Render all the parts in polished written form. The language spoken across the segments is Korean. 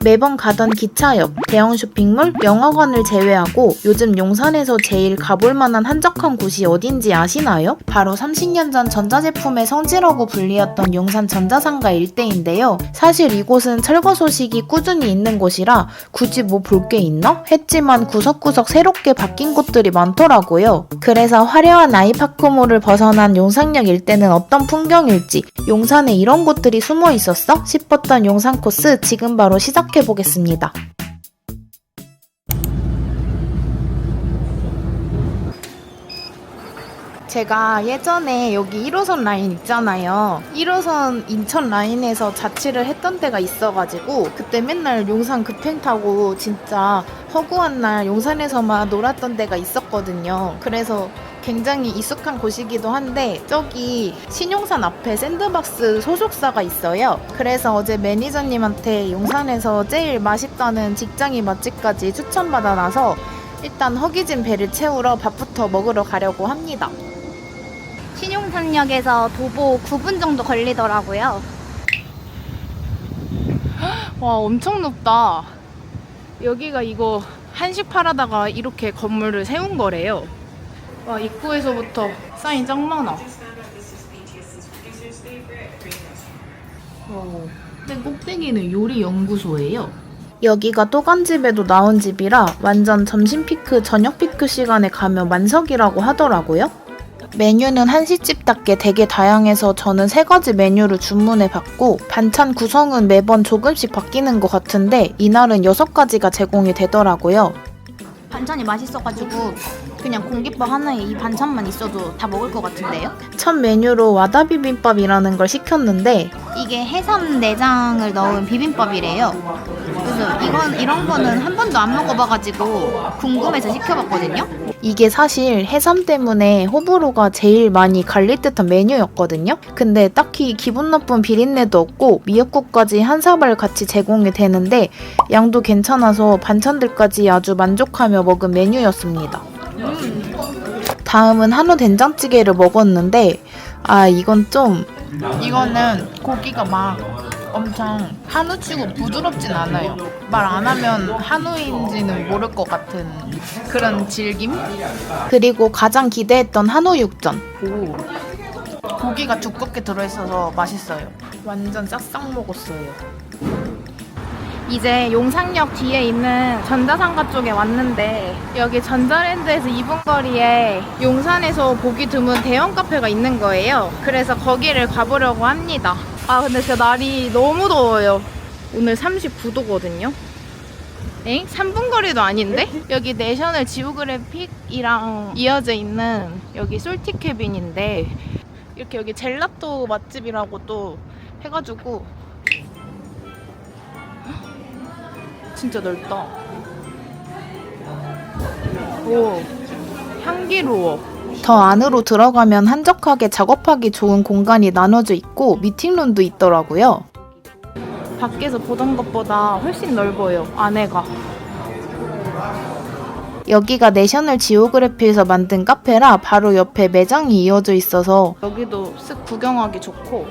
매번 가던 기차역, 대형 쇼핑몰, 영화관을 제외하고 요즘 용산에서 제일 가볼 만한 한적한 곳이 어딘지 아시나요? 바로 30년 전 전자제품의 성지라고 불리었던 용산 전자상가 일대인데요. 사실 이곳은 철거 소식이 꾸준히 있는 곳이라 굳이 뭐 볼 게 있나? 했지만 구석구석 새롭게 바뀐 곳들이 많더라고요. 그래서 화려한 아이파크몰을 벗어난 용산역 일대는 어떤 풍경일지, 용산에 이런 곳들이 숨어 있었어? 싶었던 용산 코스 지금 바로 시작해보겠습니다. 제가 예전에 여기 1호선 라인 있잖아요. 1호선 인천 라인에서 자취를 했던 때가 있어가지고 그때 맨날 용산 급행 타고 진짜 허구한 날 용산에서만 놀았던 때가 있었거든요. 그래서 굉장히 익숙한 곳이기도 한데 저기 신용산 앞에 샌드박스 소속사가 있어요. 그래서 어제 매니저님한테 용산에서 제일 맛있다는 직장인 맛집까지 추천받아놔서 일단 허기진 배를 채우러 밥부터 먹으러 가려고 합니다. 신용산역에서 도보 9분 정도 걸리더라고요. 와, 엄청 높다. 여기가 이거 한식 팔아다가 이렇게 건물을 세운 거래요. 와, 입구에서부터 사인 짱 많아. 맨 꼭대기는 요리 연구소예요. 여기가 또간집에도 나온 집이라 완전 점심 피크, 저녁 피크 시간에 가면 만석이라고 하더라고요. 메뉴는 한식집답게 되게 다양해서 저는 3가지 메뉴를 주문해봤고 반찬 구성은 매번 조금씩 바뀌는 것 같은데 이날은 6가지가 제공이 되더라고요. 반찬이 맛있어가지고 그냥 공깃밥 하나에 이 반찬만 있어도 다 먹을 것 같은데요? 첫 메뉴로 와다비빔밥이라는 걸 시켰는데 이게 해삼 내장을 넣은 비빔밥이래요. 그래서 이런 거는 한 번도 안 먹어봐가지고 궁금해서 시켜봤거든요. 이게 사실 해삼 때문에 호불호가 제일 많이 갈릴 듯한 메뉴였거든요. 근데 딱히 기분 나쁜 비린내도 없고 미역국까지 한 사발 같이 제공이 되는데 양도 괜찮아서 반찬들까지 아주 만족하며 먹은 메뉴였습니다. 다음은 한우 된장찌개를 먹었는데 이거는 고기가 막 엄청 한우치고 부드럽진 않아요. 말 안 하면 한우인지는 모를 것 같은 그런 질김? 그리고 가장 기대했던 한우 육전. 고기가 두껍게 들어있어서 맛있어요. 완전 싹싹 먹었어요. 이제 용산역 뒤에 있는 전자상가 쪽에 왔는데 여기 전자랜드에서 2분 거리에 용산에서 보기 드문 대형 카페가 있는 거예요. 그래서 거기를 가보려고 합니다. 근데 진짜 날이 너무 더워요. 오늘 39도거든요. 엥? 3분 거리도 아닌데? 여기 내셔널 지오그래픽이랑 이어져 있는 여기 솔티캐빈인데 이렇게 여기 젤라또 맛집이라고 또 해가지고 진짜 넓다. 오, 향기로워. 더 안으로 들어가면 한적하게 작업하기 좋은 공간이 나눠져 있고 미팅룸도 있더라고요. 밖에서 보던 것보다 훨씬 넓어요, 안에가. 여기가 내셔널 지오그래피에서 만든 카페라 바로 옆에 매장이 이어져 있어서 여기도 쓱 구경하기 좋고.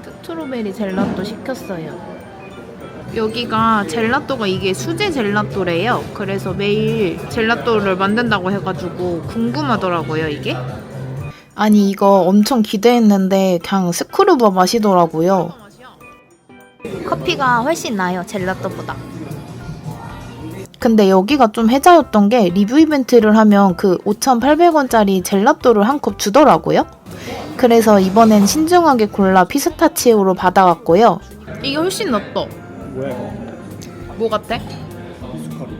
스트로베리 젤라또 시켰어요. 여기가 젤라또가 이게 수제 젤라또래요. 그래서 매일 젤라또를 만든다고 해가지고 궁금하더라고요, 이게. 아니 이거 엄청 기대했는데 그냥 스크루버 맛이더라고요. 커피가 훨씬 나아요, 젤라또보다. 근데 여기가 좀 해자였던 게 리뷰 이벤트를 하면 그 5,800원짜리 젤라또를 한 컵 주더라고요. 그래서 이번엔 신중하게 골라 피스타치오로 받아왔고요. 이게 훨씬 낫다. 뭐야 이거? 뭐 같아? 미숫가루.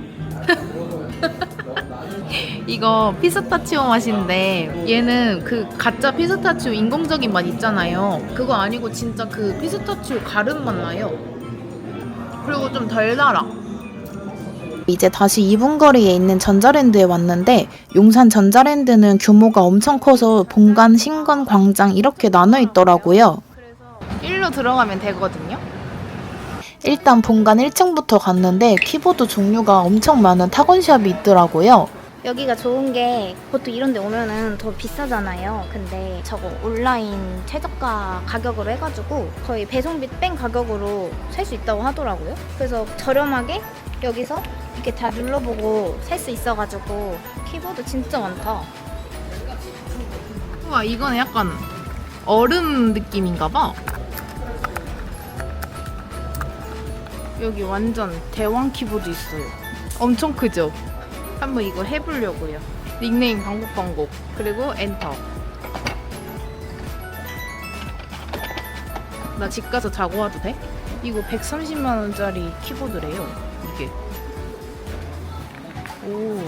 이거 피스타치오 맛인데 얘는 그 가짜 피스타치오 인공적인 맛 있잖아요. 그거 아니고 진짜 그 피스타치오 가름 맛 나요. 그리고 좀 덜 달아. 이제 다시 2분 거리에 있는 전자랜드에 왔는데 용산 전자랜드는 규모가 엄청 커서 본관, 신관, 광장 이렇게 나눠 있더라고요. 그래서 1로 들어가면 되거든요. 일단 본관 1층부터 갔는데 키보드 종류가 엄청 많은 타건샵이 있더라고요. 여기가 좋은 게 보통 이런 데 오면은 더 비싸잖아요. 근데 저거 온라인 최저가 가격으로 해가지고 거의 배송비 뺀 가격으로 살 수 있다고 하더라고요. 그래서 저렴하게 여기서 이렇게 다 눌러보고 살 수 있어가지고 키보드 진짜 많다. 우와, 이거는 약간 얼음 느낌인가 봐. 여기 완전 대왕 키보드 있어요. 엄청 크죠? 한번 이거 해보려고요. 닉네임 방곡방곡 그리고 엔터. 나 집 가서 자고 와도 돼? 이거 130만 원짜리 키보드래요. 이게. 오.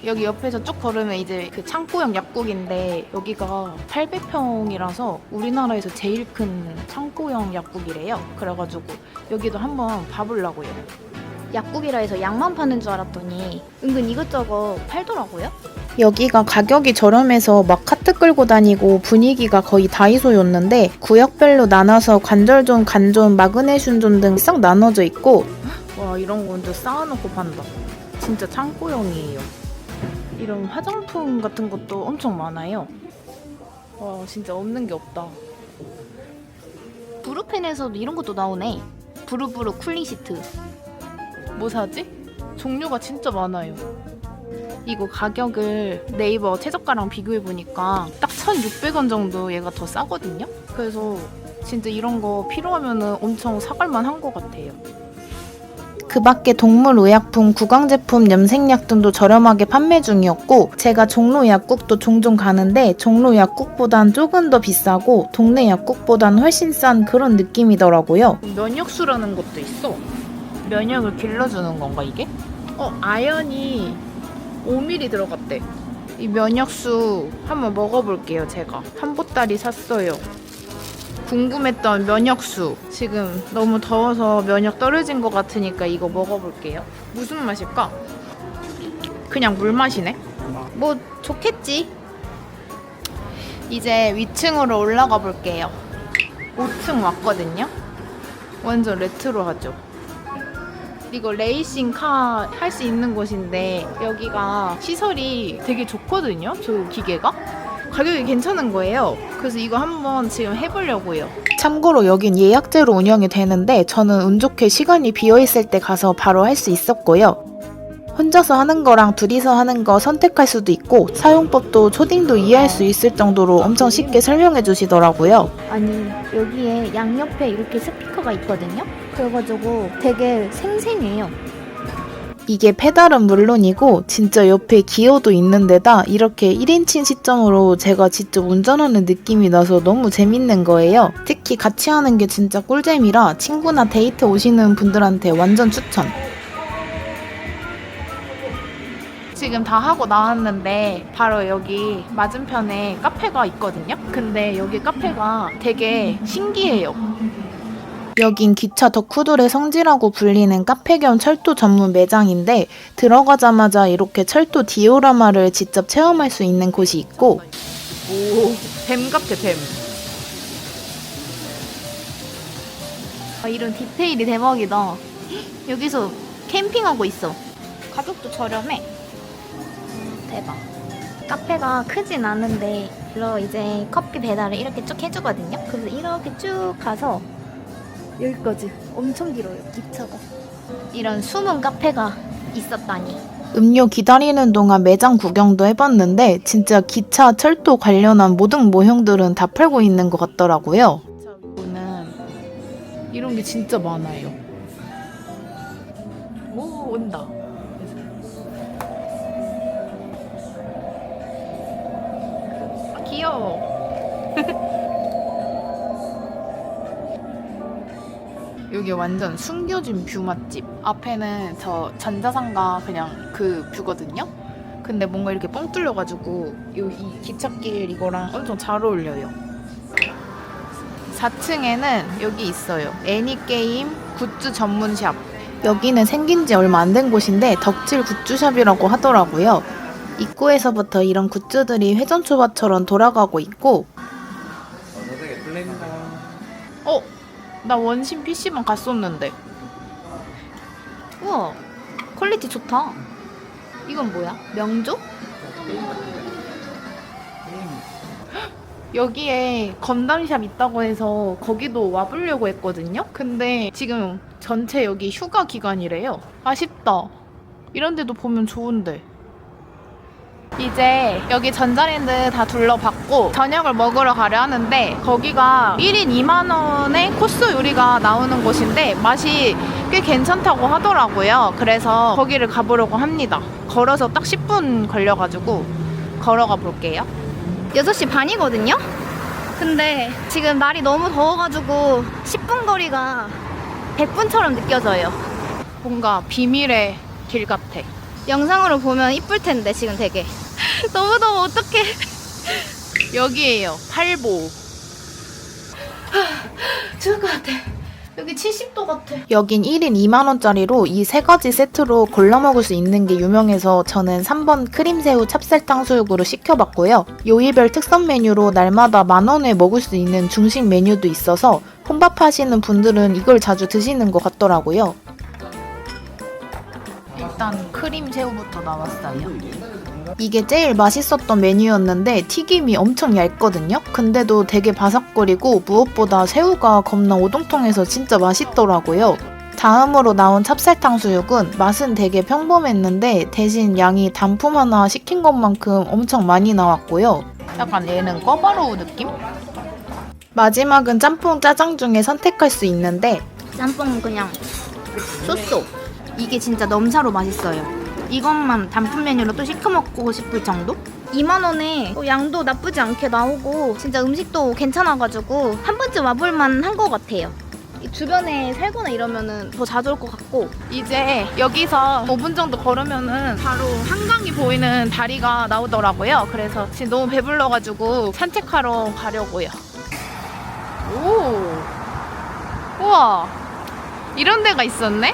여기 옆에서 쭉 걸으면 이제 그 창고형 약국인데 여기가 800평이라서 우리나라에서 제일 큰 창고형 약국이래요. 그래가지고 여기도 한번 봐보려고요. 약국이라 해서 약만 파는 줄 알았더니 은근 이것저것 팔더라고요. 여기가 가격이 저렴해서 막 카트 끌고 다니고 분위기가 거의 다이소였는데 구역별로 나눠서 관절존, 간존, 마그네슘존 등 싹 나눠져 있고 와, 이런 거 완전 쌓아놓고 판다. 진짜 창고형이에요. 이런 화장품 같은 것도 엄청 많아요. 와, 진짜 없는 게 없다. 브루펜에서도 이런 것도 나오네. 부르부르 쿨링 시트. 뭐 사지? 종류가 진짜 많아요. 이거 가격을 네이버 최저가랑 비교해보니까 딱 1,600원 정도 얘가 더 싸거든요? 그래서 진짜 이런 거 필요하면은 엄청 사갈만 한 것 같아요. 그 밖에 동물 의약품, 구강 제품, 염색약 등도 저렴하게 판매 중이었고 제가 종로 약국도 종종 가는데 종로 약국보단 조금 더 비싸고 동네 약국보단 훨씬 싼 그런 느낌이더라고요. 면역수라는 것도 있어. 면역을 길러주는 건가 이게? 아연이 5ml 들어갔대. 이 면역수 한번 먹어볼게요. 제가 한 보따리 샀어요. 궁금했던 면역수. 지금 너무 더워서 면역 떨어진 것 같으니까 이거 먹어볼게요. 무슨 맛일까? 그냥 물 맛이네. 뭐 좋겠지. 이제 위층으로 올라가 볼게요. 5층 왔거든요. 완전 레트로하죠. 이거 레이싱 카 할 수 있는 곳인데 여기가 시설이 되게 좋거든요. 저 기계가 가격이 괜찮은 거예요. 그래서 이거 한번 지금 해보려고요. 참고로 여긴 예약제로 운영이 되는데 저는 운 좋게 시간이 비어있을 때 가서 바로 할 수 있었고요. 혼자서 하는 거랑 둘이서 하는 거 선택할 수도 있고 사용법도 초딩도 이해할 수 있을 정도로 엄청 쉽게 설명해 주시더라고요. 아니 여기에 양옆에 이렇게 스피커가 있거든요. 그래가지고 되게 생생해요. 이게 페달은 물론이고 진짜 옆에 기어도 있는 데다 이렇게 1인칭 시점으로 제가 직접 운전하는 느낌이 나서 너무 재밌는 거예요. 특히 같이 하는 게 진짜 꿀잼이라 친구나 데이트 오시는 분들한테 완전 추천. 지금 다 하고 나왔는데 바로 여기 맞은편에 카페가 있거든요. 근데 여기 카페가 되게 신기해요. 여긴 기차 덕후들의 성지라고 불리는 카페 겸 철도 전문 매장인데 들어가자마자 이렇게 철도 디오라마를 직접 체험할 수 있는 곳이 있고 오, 뱀 같아, 뱀. 이런 디테일이 대박이다. 여기서 캠핑하고 있어. 가격도 저렴해. 대박. 카페가 크진 않은데 물론 이제 커피 배달을 이렇게 쭉 해주거든요. 그래서 이렇게 쭉 가서 여기까지 엄청 길어요. 기차가. 이런 숨은 카페가 있었다니. 음료 기다리는 동안 매장 구경도 해봤는데 진짜 기차, 철도 관련한 모든 모형들은 다 팔고 있는 것 같더라고요. 저는 이런 게 진짜 많아요. 오, 온다. 아, 귀여워. 여기 완전 숨겨진 뷰 맛집. 앞에는 저 전자상가 그냥 그 뷰거든요. 근데 뭔가 이렇게 뻥 뚫려가지고 이 기찻길 이거랑 엄청 잘 어울려요. 4층에는 여기 있어요. 애니게임 굿즈 전문샵. 여기는 생긴 지 얼마 안 된 곳인데 덕질 굿즈샵이라고 하더라고요. 입구에서부터 이런 굿즈들이 회전초밥처럼 돌아가고 있고 선생님 플레입니다. 나 원신 PC방 갔었는데. 우와 퀄리티 좋다. 이건 뭐야? 명조? 여기에 건담샵 있다고 해서 거기도 와보려고 했거든요? 근데 지금 전체 여기 휴가 기간이래요. 아쉽다. 이런 데도 보면 좋은데. 이제 여기 전자랜드 다 둘러봤고 저녁을 먹으러 가려 하는데 거기가 1인 2만 원에 코스 요리가 나오는 곳인데 맛이 꽤 괜찮다고 하더라고요. 그래서 거기를 가보려고 합니다. 걸어서 딱 10분 걸려가지고 걸어가 볼게요. 6시 반이거든요? 근데 지금 날이 너무 더워가지고 10분 거리가 100분처럼 느껴져요. 뭔가 비밀의 길 같아. 영상으로 보면 이쁠 텐데 지금 되게 너무 더워. 어떡해. 여기에요. 팔보. 죽을 것 같아. 여기 70도 같아. 여긴 1인 2만 원짜리로 이 세 가지 세트로 골라 먹을 수 있는 게 유명해서 저는 3번 크림새우 찹쌀탕수육으로 시켜봤고요. 요일별 특선 메뉴로 날마다 10,000원에 먹을 수 있는 중식 메뉴도 있어서 혼밥하시는 분들은 이걸 자주 드시는 것 같더라고요. 일단 크림새우부터 나왔어요. 이게 제일 맛있었던 메뉴였는데 튀김이 엄청 얇거든요? 근데도 되게 바삭거리고 무엇보다 새우가 겁나 오동통해서 진짜 맛있더라고요. 다음으로 나온 찹쌀탕수육은 맛은 되게 평범했는데 대신 양이 단품 하나 시킨 것만큼 엄청 많이 나왔고요. 약간 얘는 꿔바로우 느낌? 마지막은 짬뽕 짜장 중에 선택할 수 있는데 짬뽕은 그냥 쏘쏘. 이게 진짜 넘사로 맛있어요. 이것만 단품 메뉴로 또 시켜 먹고 싶을 정도? 2만 원에 양도 나쁘지 않게 나오고 진짜 음식도 괜찮아가지고 한 번쯤 와볼만 한 것 같아요. 이 주변에 살거나 이러면은 더 자주 올 것 같고. 이제 여기서 5분 정도 걸으면은 바로 한강이 보이는 다리가 나오더라고요. 그래서 지금 너무 배불러가지고 산책하러 가려고요. 오, 우와, 이런 데가 있었네?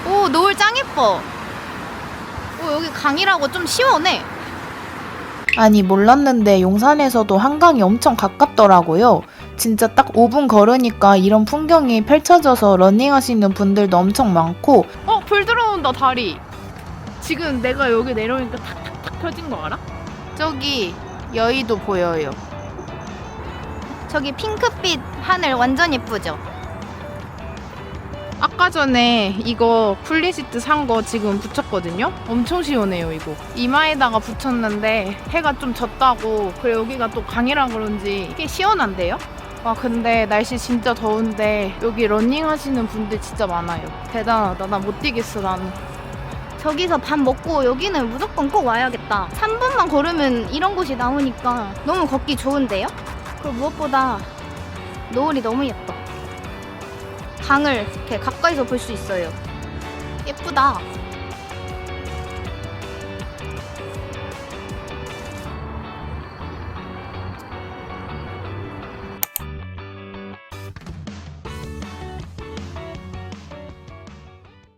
오, 노을 짱 예뻐. 오, 여기 강이라고 좀 시원해. 아니 몰랐는데 용산에서도 한강이 엄청 가깝더라고요. 진짜 딱 5분 걸으니까 이런 풍경이 펼쳐져서 러닝하시는 분들도 엄청 많고 불 들어온다 다리. 지금 내가 여기 내려오니까 탁탁탁 펴진 거 알아? 저기 여의도 보여요. 저기 핑크빛 하늘 완전 예쁘죠? 아까 전에 이거 쿨리시트 산 거 지금 붙였거든요? 엄청 시원해요 이거. 이마에다가 붙였는데 해가 좀 졌다고. 그리고 여기가 또 강이라 그런지 꽤 시원한데요? 와 근데 날씨 진짜 더운데 여기 러닝 하시는 분들 진짜 많아요. 대단하다. 나 못 뛰겠어 나는. 저기서 밥 먹고 여기는 무조건 꼭 와야겠다. 3분만 걸으면 이런 곳이 나오니까 너무 걷기 좋은데요? 그리고 무엇보다 노을이 너무 예뻐. 강을 이렇게 가까이서 볼 수 있어요. 예쁘다.